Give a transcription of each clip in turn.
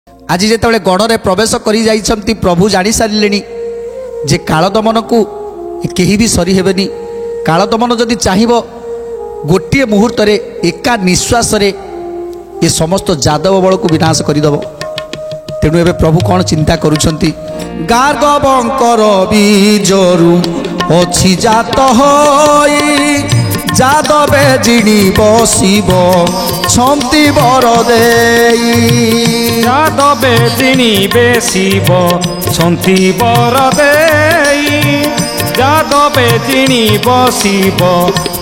आज जिते गणरे प्रवेश कर प्रभु जानी सारे जे कालदमन को कहीं भी सरी हेबेनी। कालदमन जदि चाहब गोटे मुहूर्त एका निश्वास ये समस्त जादव बल को विनाश करदेव। तेणु एवं प्रभु कौन चिंता करुछंती गार्गवंकर बीजरु अछि जात होई जादवे जिणी बसिब छंती बर देई। जादवे जिणी बेसिब छंती बर देई। जादवे जिणी बसिब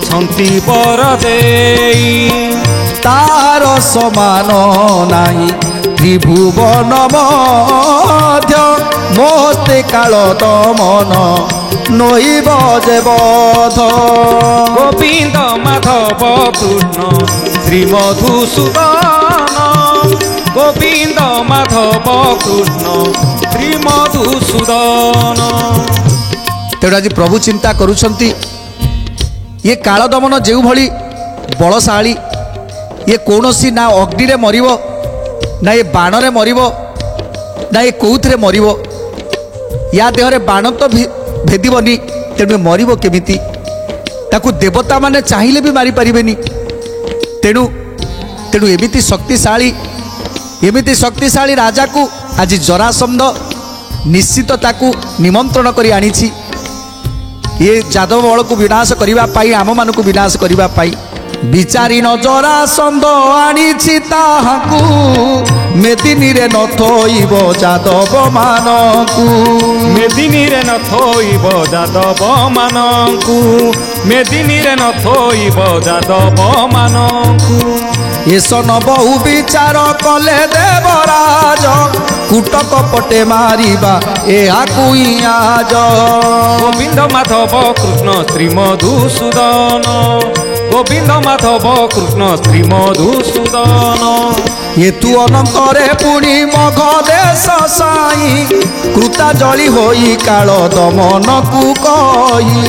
छंती बर देई। तार समान नाही त्रिभुवन मध्य मोस्ते काल दमन नईब जे बध। गोविंद माधव कृष्ण श्रीमधुसूदन। गोविंद माधव कृष्ण श्रीमधुसूदन। तेणु आज प्रभु चिंता करुछंती ये काल दमन जो भली बलशाली ये कौनसी ना अग्नि रे मरिबो ना ये बाण रे मरिबो ना ये कौथरे मरिबो। या देहरे बाण तो भेदिबनी तेणु मरिबो केमिति। ताकू देवता माने चाहिए भी मारी पारिबेनी। तेणु तेणु एमिति शक्तिशाली राजा को आज जरासंध निश्चित ताकू निमंत्रण करी आनिछि ये जादव बल को विनाश करिबा पाई आम मान को विनाश करिबा पाई। विचारी न जरासंध आनिछि ताहाकू मेदिनी रे न थोइब जादव मानकू। मेदिनी रे न थोइब जादव मानकू। मेदिनी रे न थोइब जादव मानकू। एसन बहु विचार कले देवराज कुटक पटे मारिबा एहाकू आज। गोविंद माधव कृष्ण श्रीमधुसूदन। गोविंद माधव कृष्ण श्रीमधुसूदन। ये तू अनंतरे पुणी मघ देश साई कृतांजलि होई काल दमन को कही।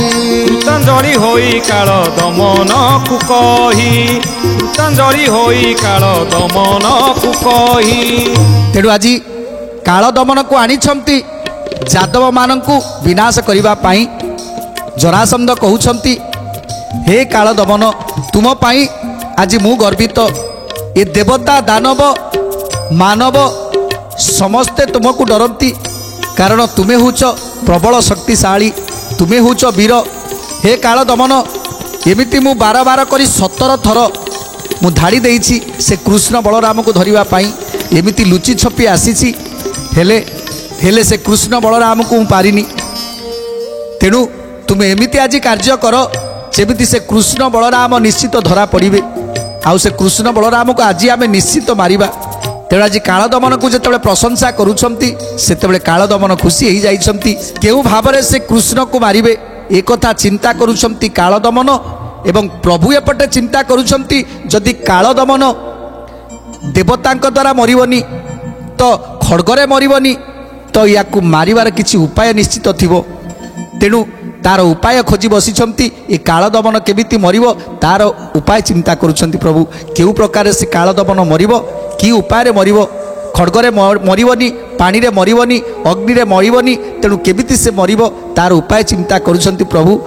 कृतांजलि होई काल दमन को कही। कृतांजलि होई काल दमन को कही। तेणु आज काल दमन को आनिछंती जादव मानंकु विनाश करिबा पाई। जरासंध कहउछंती हे काल दमन तुम पाई आज मु गर्वित। ये देवता दानव मानव समस्ते तुमको डरती कारण तुम्हें होच प्रबल शक्तिशाली तुम्हें होच वीर। हे काल दमन एमिति मु बार बार करी 17 थर मु धाड़ी देइछि से कृष्ण बलराम को धरिबा पाई। एमिति लुचि छपी आसीछि हेले से कृष्ण बलराम को मु पारिनी। तेणु तुम एमिति आज कार्य कर जेमिति से कृष्ण बलराम निश्चित धरा पड़े आउ से कृष्ण बलराम को आज आम निश्चित मारिबा। तेणु आज काल दमन को जिते प्रशंसा करुछंती सेतेबेले काल दमन खुशी हो जाइछंती केउ भावरे से कृष्ण को मारिबे एक कथा चिंता करुछंती काल दमन। एवं प्रभु एपटे चिंता करुछंती जदि काल दमन देवतांक द्वारा मरिबनी तो खड्गरे मरिबनी तो याकू मारिबार किछि उपाय निश्चित थिबो। तेणु तार उपाय खोजी बसिछंती ये काल दमन केमिति मरिबो तार उपाय चिंता करुछंती प्रभु। केउ प्रकार से काल दमन मरिबो कि उपाय मरिबो खड्गरे मरिबनी पानी रे मरिबनी अग्नि रे मरिबनी। तेणु केमिति से मरिबो तार उपाय चिंता करुछंती प्रभु।